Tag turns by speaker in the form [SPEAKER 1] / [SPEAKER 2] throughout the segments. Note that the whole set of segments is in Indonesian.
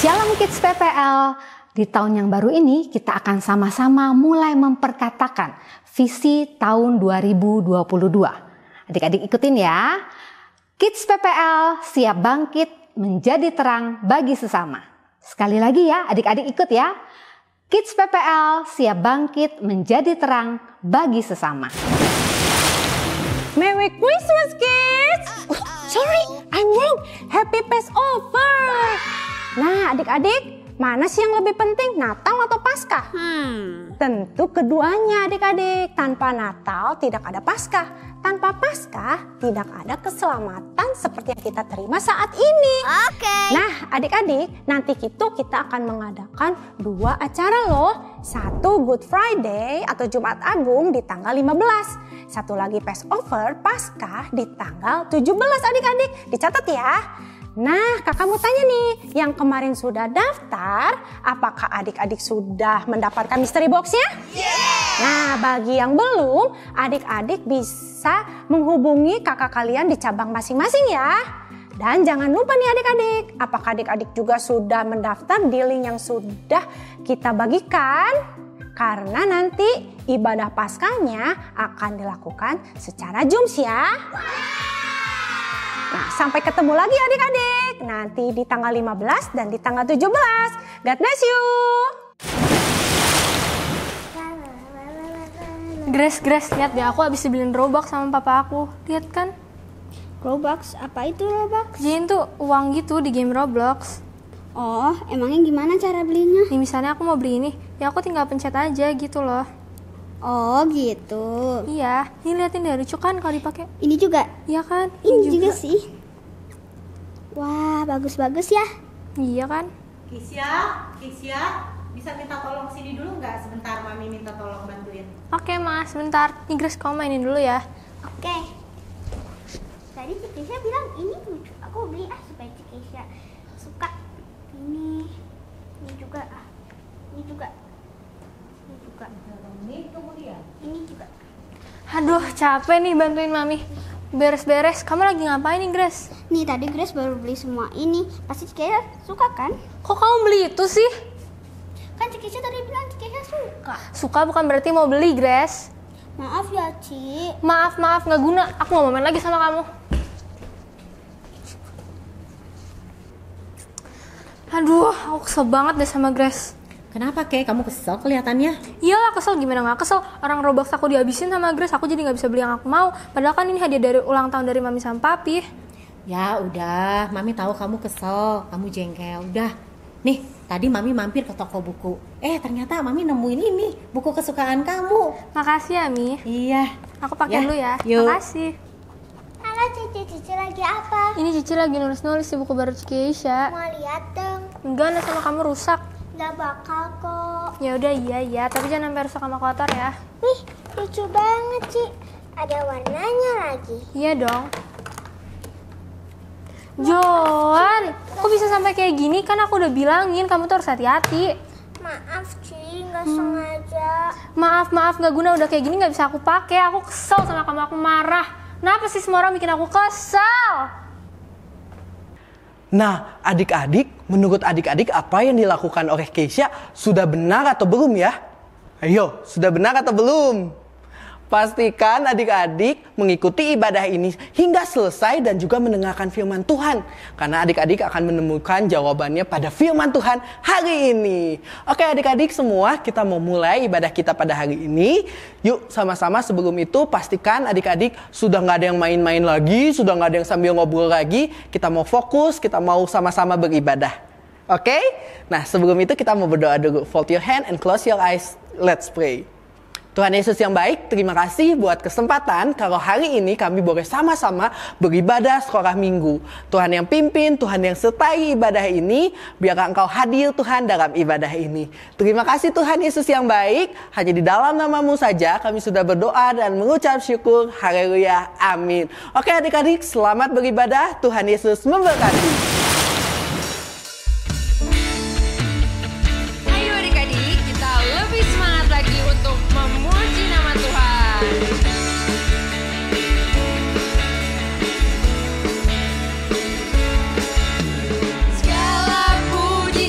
[SPEAKER 1] Shalom Kids PPL, di tahun yang baru ini kita akan sama-sama mulai memperkatakan visi tahun 2022. Adik-adik ikutin ya. Kids PPL siap bangkit menjadi terang bagi sesama. Sekali lagi ya, adik-adik ikut ya. Kids PPL siap bangkit menjadi terang bagi sesama.
[SPEAKER 2] Merry Christmas, kids! Sorry, I'm wrong. Happy Passover. Nah, adik-adik, mana sih yang lebih penting, Natal atau Paskah? Tentu keduanya, adik-adik. Tanpa Natal tidak ada Paskah. Tanpa Paskah tidak ada keselamatan seperti yang kita terima saat ini.
[SPEAKER 3] Oke.
[SPEAKER 2] Nah, adik-adik, nanti kita akan mengadakan 2 acara loh. Satu Good Friday atau Jumat Agung di tanggal 15. Satu lagi Passover, Paskah di tanggal 17, adik-adik. Dicatat ya. Nah, kakak mau tanya nih, yang kemarin sudah daftar, apakah adik-adik sudah mendapatkan mystery box-nya? Nah, bagi yang belum, adik-adik bisa menghubungi kakak kalian di cabang masing-masing ya. Dan jangan lupa nih adik-adik, apakah adik-adik juga sudah mendaftar di link yang sudah kita bagikan? Karena nanti ibadah Paskahnya akan dilakukan secara Zoom ya. Nah, sampai ketemu lagi adik-adik. Nanti di tanggal 15 dan di tanggal 17. God bless you.
[SPEAKER 4] Grace, lihat deh, aku habis dibeliin Robux sama papa aku. Lihat kan?
[SPEAKER 3] Robux? Apa itu Robux?
[SPEAKER 4] Jadi tuh uang gitu di game Roblox.
[SPEAKER 3] Oh, emangnya gimana cara belinya?
[SPEAKER 4] Nih misalnya aku mau beli ini, ya aku tinggal pencet aja gitu loh.
[SPEAKER 3] Oh gitu.
[SPEAKER 4] Iya, ini liatin deh, lucu kan kalau dipakai.
[SPEAKER 3] Ini juga?
[SPEAKER 4] Iya kan?
[SPEAKER 3] Ini juga sih. Wah, bagus-bagus ya.
[SPEAKER 4] Iya kan?
[SPEAKER 5] Kisya, bisa minta tolong sini dulu nggak? Sebentar, Mami minta tolong bantuin.
[SPEAKER 4] Oke mas, sebentar. Nih Grace, kamu mainin dulu ya.
[SPEAKER 3] Oke. Tadi Cik Keisha bilang ini lucu. Aku beli supaya Cik Keisha suka. Ini juga. Ini juga.
[SPEAKER 5] Ini kemudian.
[SPEAKER 3] Ini juga.
[SPEAKER 4] Aduh, capek nih bantuin mami. Beres-beres. Kamu lagi ngapain nih Grace?
[SPEAKER 3] Nih tadi Grace baru beli semua ini. Pasti Cik Keisha suka kan?
[SPEAKER 4] Kok kamu beli itu sih?
[SPEAKER 3] Kan Cik Keisha tadi bilang Cik Keisha suka.
[SPEAKER 4] Suka bukan berarti mau beli Grace.
[SPEAKER 3] Maaf ya Cik.
[SPEAKER 4] Maaf, nggak guna. Aku nggak mau main lagi sama kamu. Aduh, aku kesel banget deh sama Grace.
[SPEAKER 5] Kenapa, Kay? Kamu kesel kelihatannya?
[SPEAKER 4] Iyalah kesel, gimana nggak kesel? Orang Robux aku dihabisin sama Grace, aku jadi nggak bisa beli yang aku mau. Padahal kan ini hadiah dari ulang tahun dari mami sama papi.
[SPEAKER 5] Ya udah, Mami tahu kamu kesel, kamu jengkel. Udah, nih tadi Mami mampir ke toko buku. Ternyata Mami nemuin ini, buku kesukaan kamu.
[SPEAKER 4] Makasih ya, Mi.
[SPEAKER 5] Iya.
[SPEAKER 4] Aku pakai dulu ya.
[SPEAKER 5] Yuk.
[SPEAKER 4] Makasih.
[SPEAKER 3] Halo Cici lagi apa?
[SPEAKER 4] Ini Cici lagi nulis-nulis di buku baru Keisha.
[SPEAKER 3] Mau lihat dong.
[SPEAKER 4] Enggak, nah sama kamu rusak.
[SPEAKER 3] Gak bakal kok.
[SPEAKER 4] Ya udah iya, tapi jangan sampai rusak sama kotor ya.
[SPEAKER 3] Wih, lucu banget Ci. Ada warnanya lagi.
[SPEAKER 4] Iya dong. Joan, kok bisa sampai kayak gini? Kan aku udah bilangin kamu tuh harus hati-hati.
[SPEAKER 3] Maaf Ci, nggak sengaja.
[SPEAKER 4] Maaf, nggak guna, udah kayak gini nggak bisa aku pakai. Aku kesel sama kamu, aku marah. Kenapa sih semua orang bikin aku kesel?
[SPEAKER 6] Nah, adik-adik, menurut adik-adik apa yang dilakukan oleh Keisha sudah benar atau belum ya? Ayo, sudah benar atau belum? Pastikan adik-adik mengikuti ibadah ini hingga selesai dan juga mendengarkan firman Tuhan. Karena adik-adik akan menemukan jawabannya pada firman Tuhan hari ini. Oke adik-adik semua, kita mau mulai ibadah kita pada hari ini. Yuk sama-sama sebelum itu pastikan adik-adik sudah nggak ada yang main-main lagi, sudah nggak ada yang sambil ngobrol lagi. Kita mau fokus, kita mau sama-sama beribadah. Oke? Nah sebelum itu kita mau berdoa dulu. Fold your hand and close your eyes. Let's pray. Tuhan Yesus yang baik, terima kasih buat kesempatan kalau hari ini kami boleh sama-sama beribadah sekolah minggu. Tuhan yang pimpin, Tuhan yang sertai ibadah ini, biar Engkau hadir Tuhan dalam ibadah ini. Terima kasih Tuhan Yesus yang baik, hanya di dalam nama-Mu saja kami sudah berdoa dan mengucap syukur. Haleluya, amin. Oke adik-adik, selamat beribadah, Tuhan Yesus memberkati.
[SPEAKER 7] Untuk memuji nama Tuhan. Segala puji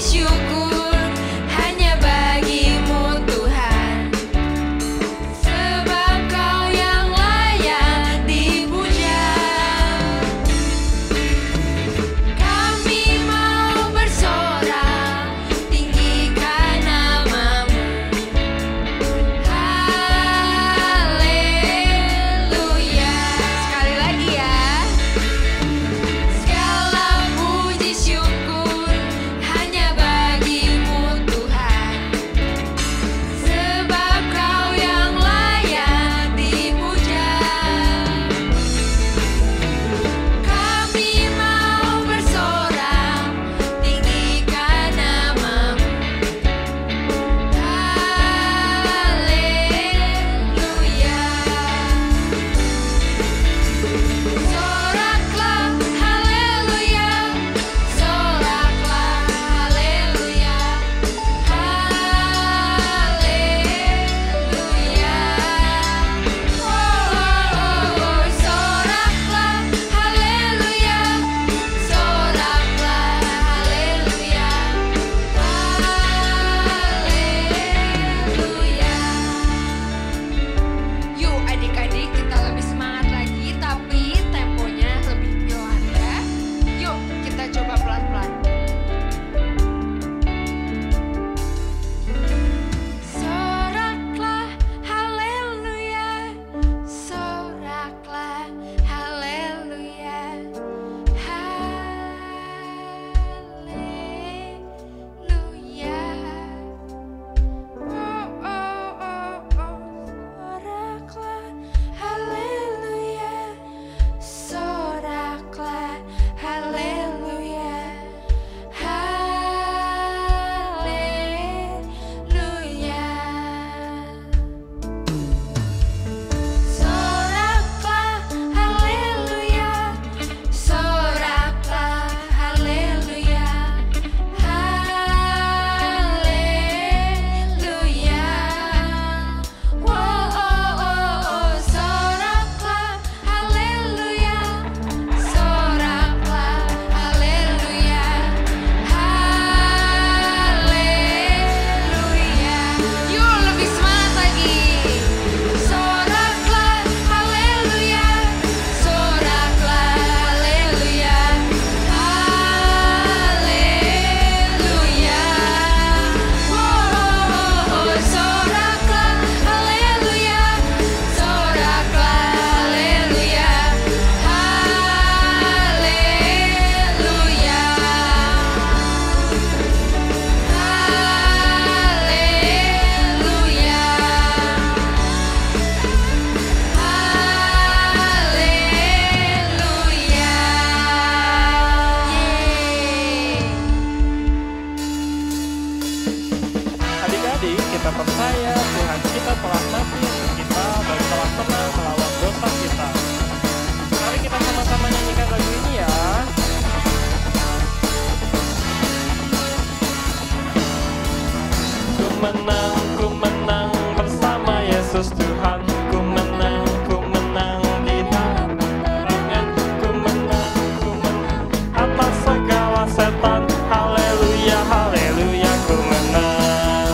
[SPEAKER 8] menang bersama Yesus Tuhan. Ku menang di dalam peperangan. Ku menang atas segala setan. Haleluya, haleluya, ku menang.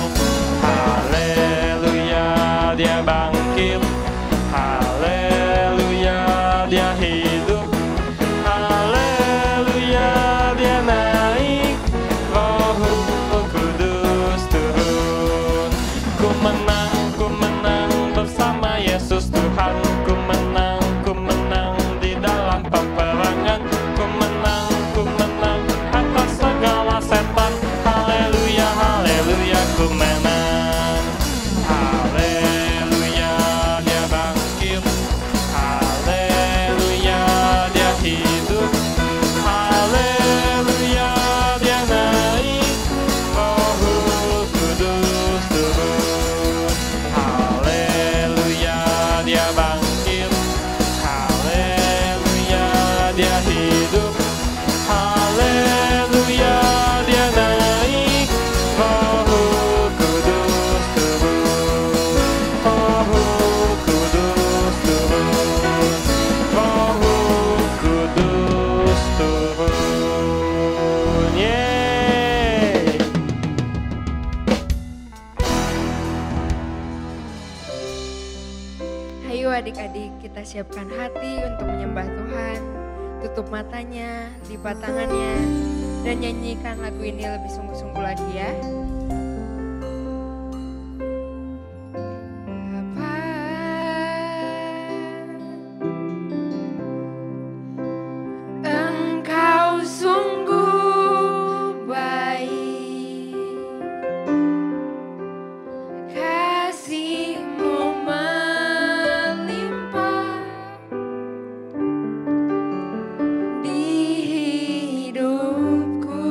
[SPEAKER 8] Haleluya, dia bangkit. Haleluya, dia hidup. Haleluya, dia naik. Roh Kudus turun. Ku menang bersama Yesus Tuhan. Ku menang di dalam peperangan. Ku menang atas segala setan. Haleluya, haleluya, ku menang. Haleluya, dia bangkit. Haleluya, dia hidup. Haleluya, dia naik. Roh Kudus turun. Haleluya, dia bangkit. Haleluya, dia hidup. Haleluya, dia naik. Roh Kudus turun. Roh Kudus turun. Roh Kudus turun. Yeay.
[SPEAKER 7] Ayo adik-adik, kita siapkan hati untuk menyembah Tuhan. Tutup matanya, lipat tangannya, dan nyanyikan lagu ini lebih sungguh-sungguh lagi ya. Bapa, Engkau sungguh baik, kasih-Mu melimpah di hidupku.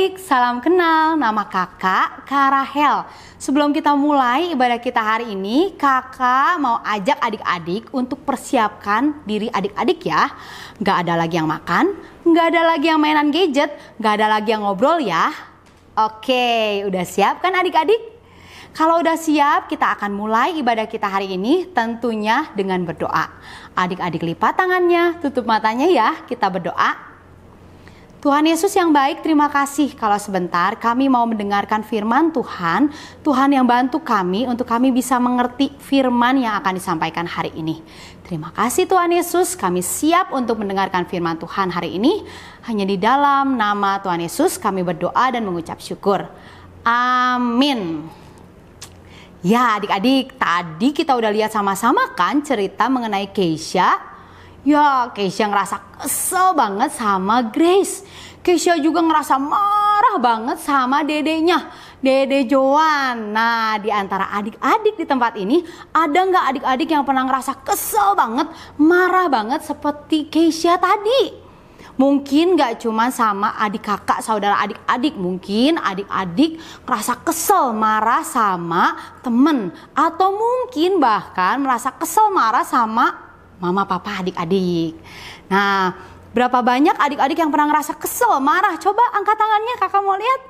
[SPEAKER 1] adik-adik, salam kenal, nama kakak Kak Rahel. Sebelum kita mulai ibadah kita hari ini, kakak mau ajak adik-adik untuk persiapkan diri adik-adik ya. Gak ada lagi yang makan, gak ada lagi yang mainan gadget, gak ada lagi yang ngobrol ya. Oke, udah siap kan adik-adik? Kalau udah siap, kita akan mulai ibadah kita hari ini tentunya dengan berdoa. Adik-adik lipat tangannya, tutup matanya ya, kita berdoa. Tuhan Yesus yang baik, terima kasih kalau sebentar kami mau mendengarkan firman Tuhan. Tuhan yang bantu kami untuk kami bisa mengerti firman yang akan disampaikan hari ini. Terima kasih Tuhan Yesus, kami siap untuk mendengarkan firman Tuhan hari ini. Hanya di dalam nama Tuhan Yesus kami berdoa dan mengucap syukur. Amin. Ya adik-adik, tadi kita udah lihat sama-sama kan cerita mengenai Keisha. Ya, Keisha ngerasa kesel banget sama Grace. Keisha juga ngerasa marah banget sama dedenya, Dede Joan. Nah, di antara adik-adik di tempat ini, ada nggak adik-adik yang pernah ngerasa kesel banget, marah banget seperti Keisha tadi? Mungkin gak cuma sama adik kakak, saudara adik-adik. Mungkin adik-adik merasa kesel, marah sama temen. Atau mungkin bahkan merasa kesel, marah sama mama papa adik-adik. Nah, berapa banyak adik-adik yang pernah ngerasa kesel, marah? Coba angkat tangannya, kakak mau lihat.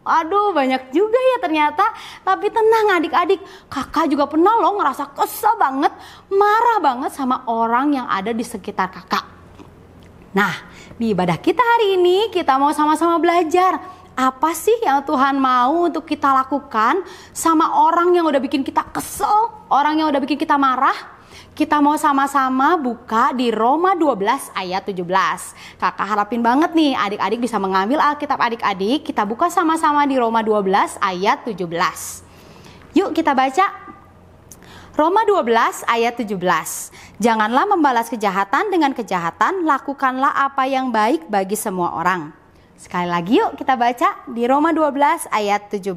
[SPEAKER 1] Aduh, banyak juga ya ternyata. Tapi tenang adik-adik, kakak juga pernah loh ngerasa kesel banget, marah banget sama orang yang ada di sekitar kakak. Nah, di ibadah kita hari ini kita mau sama-sama belajar apa sih yang Tuhan mau untuk kita lakukan sama orang yang udah bikin kita kesel, orang yang udah bikin kita marah. Kita mau sama-sama buka di Roma 12 ayat 17. Kakak harapin banget nih adik-adik bisa mengambil Alkitab adik-adik. Kita buka sama-sama di Roma 12 ayat 17. Yuk kita baca. Roma 12 ayat 17. Janganlah membalas kejahatan dengan kejahatan, lakukanlah apa yang baik bagi semua orang. Sekali lagi yuk kita baca di Roma 12 ayat 17.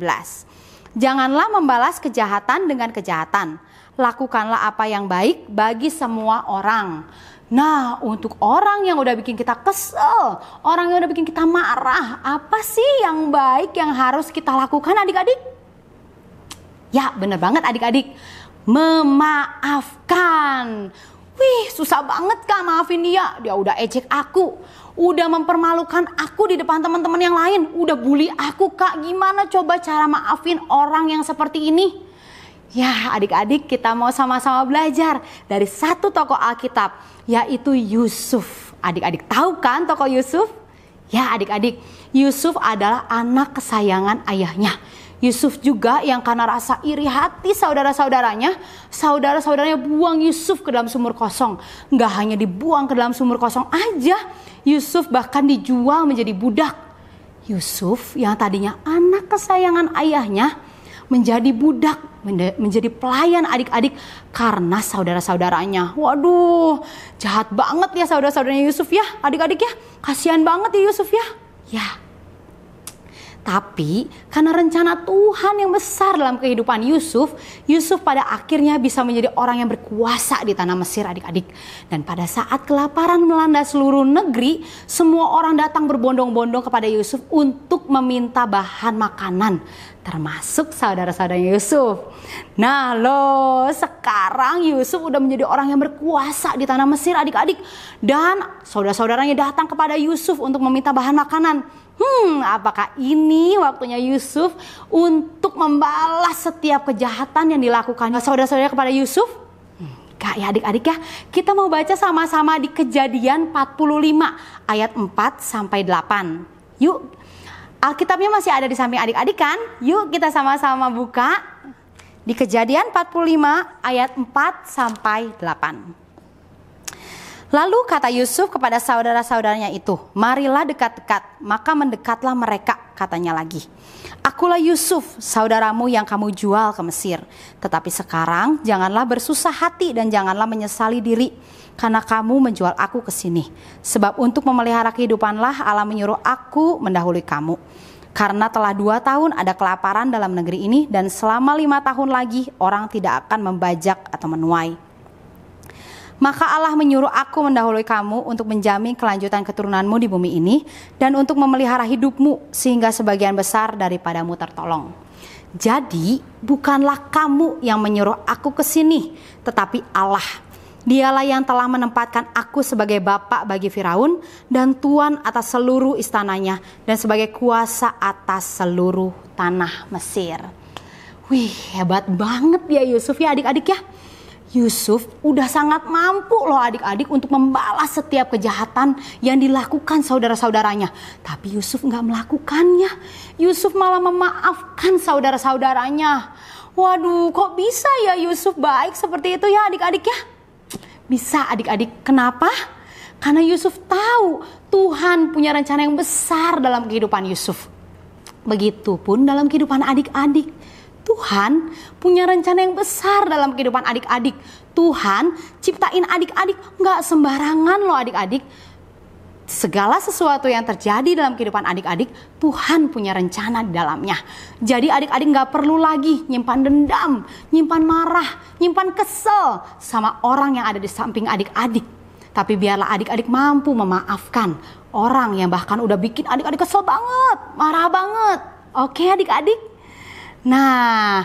[SPEAKER 1] Janganlah membalas kejahatan dengan kejahatan, lakukanlah apa yang baik bagi semua orang. Nah, untuk orang yang udah bikin kita kesel, orang yang udah bikin kita marah, apa sih yang baik yang harus kita lakukan adik-adik? Ya, bener banget adik-adik. Memaafkan. Wih, susah banget Kak maafin dia. Dia udah ejek aku, udah mempermalukan aku di depan teman-teman yang lain, udah bully aku Kak. Gimana coba cara maafin orang yang seperti ini? Ya adik-adik, kita mau sama-sama belajar dari satu tokoh Alkitab, yaitu Yusuf. Adik-adik tahu kan tokoh Yusuf? Ya adik-adik, Yusuf adalah anak kesayangan ayahnya. Yusuf juga yang karena rasa iri hati saudara-saudaranya buang Yusuf ke dalam sumur kosong. Nggak hanya dibuang ke dalam sumur kosong aja, Yusuf bahkan dijual menjadi budak. Yusuf yang tadinya anak kesayangan ayahnya menjadi budak, menjadi pelayan adik-adik karena saudara-saudaranya. Waduh, jahat banget ya saudara-saudaranya Yusuf ya, adik-adik ya. Kasihan banget ya Yusuf ya. Ya. Tapi karena rencana Tuhan yang besar dalam kehidupan Yusuf, Yusuf pada akhirnya bisa menjadi orang yang berkuasa di tanah Mesir adik-adik. Dan pada saat kelaparan melanda seluruh negeri, semua orang datang berbondong-bondong kepada Yusuf untuk meminta bahan makanan, termasuk saudara-saudaranya Yusuf. Nah loh, sekarang Yusuf udah menjadi orang yang berkuasa di tanah Mesir adik-adik. Dan saudara-saudaranya datang kepada Yusuf untuk meminta bahan makanan. Apakah ini waktunya Yusuf untuk membalas setiap kejahatan yang dilakukan saudara-saudaranya kepada Yusuf? Enggak ya adik-adik ya. Kita mau baca sama-sama di Kejadian 45 ayat 4 sampai 8. Yuk, Alkitabnya masih ada di samping adik-adik kan? Yuk kita sama-sama buka di Kejadian 45 ayat 4 sampai 8. Lalu kata Yusuf kepada saudara-saudaranya itu, marilah dekat-dekat, maka mendekatlah mereka, katanya lagi. Akulah Yusuf, saudaramu yang kamu jual ke Mesir. Tetapi sekarang janganlah bersusah hati dan janganlah menyesali diri, karena kamu menjual aku ke sini. Sebab untuk memelihara kehidupanlah Allah menyuruh aku mendahului kamu. Karena telah 2 tahun ada kelaparan dalam negeri ini, dan selama 5 tahun lagi orang tidak akan membajak atau menuai. Maka Allah menyuruh aku mendahului kamu untuk menjamin kelanjutan keturunanmu di bumi ini dan untuk memelihara hidupmu sehingga sebagian besar daripadamu tertolong. Jadi bukanlah kamu yang menyuruh aku ke sini, tetapi Allah. Dialah yang telah menempatkan aku sebagai bapak bagi Firaun dan tuan atas seluruh istananya dan sebagai kuasa atas seluruh tanah Mesir. Wih, hebat banget ya Yusuf ya adik-adik ya. Yusuf udah sangat mampu loh adik-adik untuk membalas setiap kejahatan yang dilakukan saudara-saudaranya. Tapi Yusuf gak melakukannya. Yusuf malah memaafkan saudara-saudaranya. Waduh, kok bisa ya Yusuf baik seperti itu ya adik-adik ya? Bisa adik-adik, kenapa? Karena Yusuf tahu Tuhan punya rencana yang besar dalam kehidupan Yusuf. Begitupun dalam kehidupan adik-adik. Tuhan punya rencana yang besar dalam kehidupan adik-adik. Tuhan ciptain adik-adik gak sembarangan loh adik-adik. Segala sesuatu yang terjadi dalam kehidupan adik-adik, Tuhan punya rencana di dalamnya. Jadi adik-adik gak perlu lagi nyimpan dendam, nyimpan marah, nyimpan kesel sama orang yang ada di samping adik-adik. Tapi biarlah adik-adik mampu memaafkan orang yang bahkan udah bikin adik-adik kesel banget, marah banget. Oke adik-adik? Nah,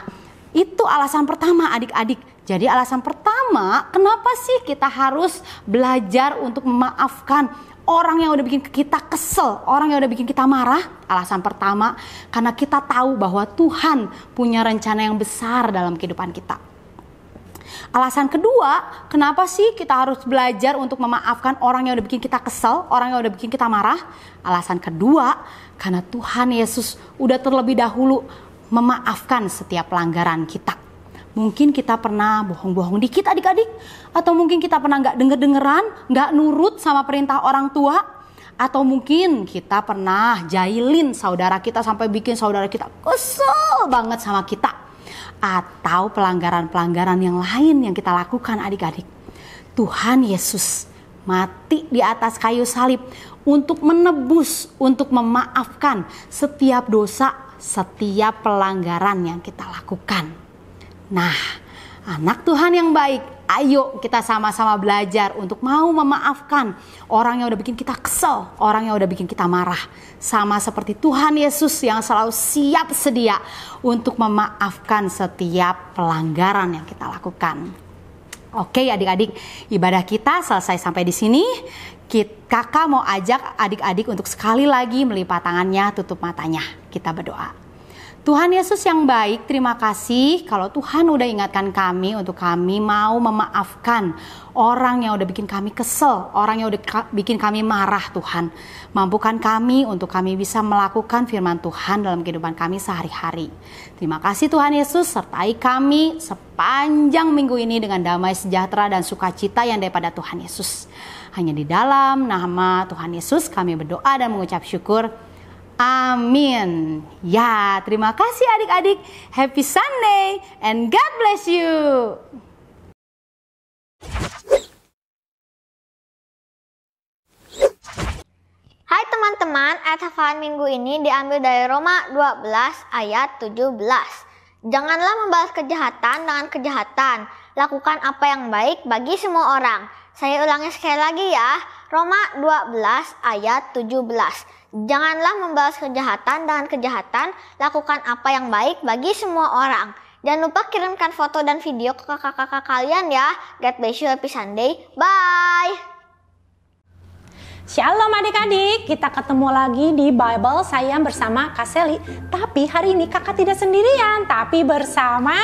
[SPEAKER 1] itu alasan pertama adik-adik. Jadi alasan pertama, kenapa sih kita harus belajar untuk memaafkan orang yang udah bikin kita kesel, orang yang udah bikin kita marah? Alasan pertama, karena kita tahu bahwa Tuhan punya rencana yang besar dalam kehidupan kita. Alasan kedua, kenapa sih kita harus belajar untuk memaafkan orang yang udah bikin kita kesel, orang yang udah bikin kita marah? Alasan kedua, karena Tuhan Yesus udah terlebih dahulu memaafkan setiap pelanggaran kita. Mungkin kita pernah bohong-bohong dikit adik-adik. Atau mungkin kita pernah gak denger-dengeran, gak nurut sama perintah orang tua. Atau mungkin kita pernah jahilin saudara kita sampai bikin saudara kita kesel banget sama kita. Atau pelanggaran-pelanggaran yang lain yang kita lakukan adik-adik. Tuhan Yesus mati di atas kayu salib untuk menebus, untuk memaafkan setiap dosa, setiap pelanggaran yang kita lakukan. Nah, anak Tuhan yang baik, ayo kita sama-sama belajar untuk mau memaafkan orang yang udah bikin kita kesel, orang yang udah bikin kita marah. Sama seperti Tuhan Yesus yang selalu siap sedia untuk memaafkan setiap pelanggaran yang kita lakukan. Oke adik-adik, ibadah kita selesai sampai di sini. Kakak mau ajak adik-adik untuk sekali lagi melipat tangannya, tutup matanya. Kita berdoa. Tuhan Yesus yang baik, terima kasih kalau Tuhan udah ingatkan kami untuk kami mau memaafkan orang yang udah bikin kami kesel, orang yang udah bikin kami marah Tuhan. Mampukan kami untuk kami bisa melakukan firman Tuhan dalam kehidupan kami sehari-hari. Terima kasih Tuhan Yesus, sertai kami sepanjang minggu ini dengan damai sejahtera dan sukacita yang daripada Tuhan Yesus. Hanya di dalam nama Tuhan Yesus kami berdoa dan mengucap syukur. Amin. Ya, terima kasih adik-adik. Happy Sunday and God bless you.
[SPEAKER 3] Hai teman-teman, ayat hafalan minggu ini diambil dari Roma 12 ayat 17. Janganlah membalas kejahatan dengan kejahatan. Lakukan apa yang baik bagi semua orang. Saya ulangi sekali lagi ya. Roma 12 ayat 17. Janganlah membalas kejahatan dengan kejahatan, lakukan apa yang baik bagi semua orang. Jangan lupa kirimkan foto dan video ke kakak-kakak kalian ya. God bless you, happy Sunday, bye!
[SPEAKER 2] Shalom adik-adik, kita ketemu lagi di Bible Sayang bersama Kak Seli. Tapi hari ini kakak tidak sendirian, tapi bersama...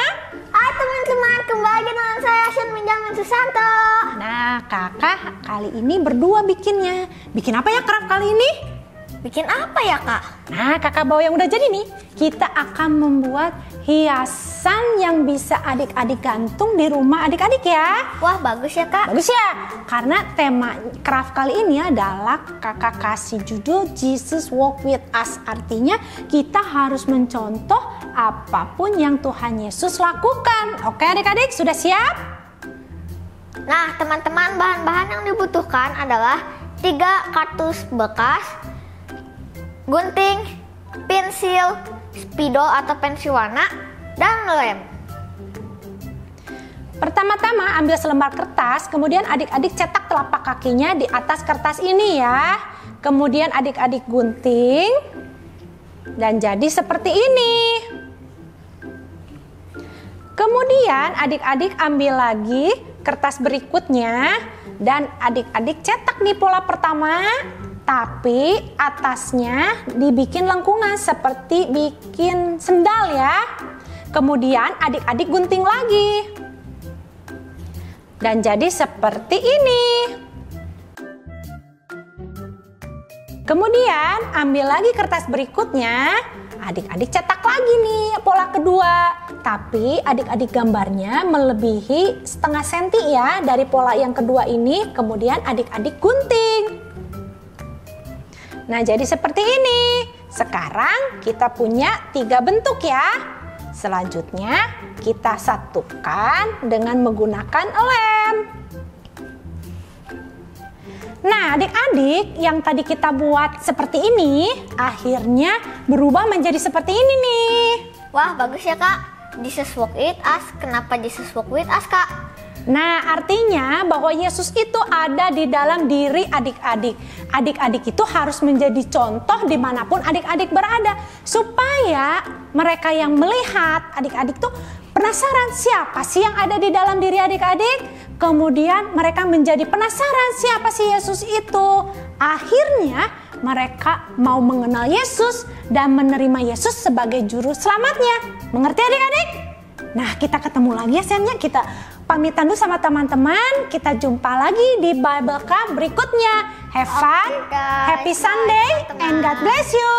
[SPEAKER 3] Hai teman-teman, kembali dengan saya Shen Benjamin Susanto.
[SPEAKER 2] Nah kakak kali ini berdua bikinnya. Bikin apa ya craft kali ini?
[SPEAKER 3] Bikin apa ya kak?
[SPEAKER 2] Nah kakak bawa yang udah jadi nih. Kita akan membuat hiasan yang bisa adik-adik gantung di rumah adik-adik ya.
[SPEAKER 3] Wah bagus ya kak.
[SPEAKER 2] Bagus ya. Karena tema craft kali ini adalah kakak kasih judul Jesus Walk With Us. Artinya kita harus mencontoh apapun yang Tuhan Yesus lakukan. Oke adik-adik sudah siap?
[SPEAKER 3] Nah teman-teman, bahan-bahan yang dibutuhkan adalah 3 kartus bekas, gunting, pensil, spidol atau pensil warna, dan lem.
[SPEAKER 2] Pertama-tama ambil selembar kertas, kemudian adik-adik cetak telapak kakinya di atas kertas ini ya. Kemudian adik-adik gunting dan jadi seperti ini. Kemudian adik-adik ambil lagi kertas berikutnya dan adik-adik cetak di pola pertama, tapi atasnya dibikin lengkungan seperti bikin sendal ya. Kemudian adik-adik gunting lagi. Dan jadi seperti ini. Kemudian ambil lagi kertas berikutnya, adik-adik cetak lagi nih pola kedua. Tapi adik-adik gambarnya melebihi setengah senti ya dari pola yang kedua ini. Kemudian adik-adik gunting. Nah jadi seperti ini. Sekarang kita punya 3 bentuk ya. Selanjutnya kita satukan dengan menggunakan lem. Nah adik-adik yang tadi kita buat seperti ini akhirnya berubah menjadi seperti ini nih.
[SPEAKER 3] Wah, bagus ya Kak. Jesus walk with us. Kenapa Jesus walk with us, Kak?
[SPEAKER 2] Nah artinya bahwa Yesus itu ada di dalam diri adik-adik. Adik-adik itu harus menjadi contoh dimanapun adik-adik berada. Supaya mereka yang melihat adik-adik tuh penasaran siapa sih yang ada di dalam diri adik-adik. Kemudian mereka menjadi penasaran siapa sih Yesus itu. Akhirnya mereka mau mengenal Yesus dan menerima Yesus sebagai juru selamatnya. Mengerti adik-adik? Nah kita ketemu lagi ya Sennya. Kita pamitan dulu sama teman-teman. Kita jumpa lagi di Bible Club berikutnya. Have fun, happy Sunday, and God bless you.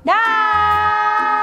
[SPEAKER 2] Dah.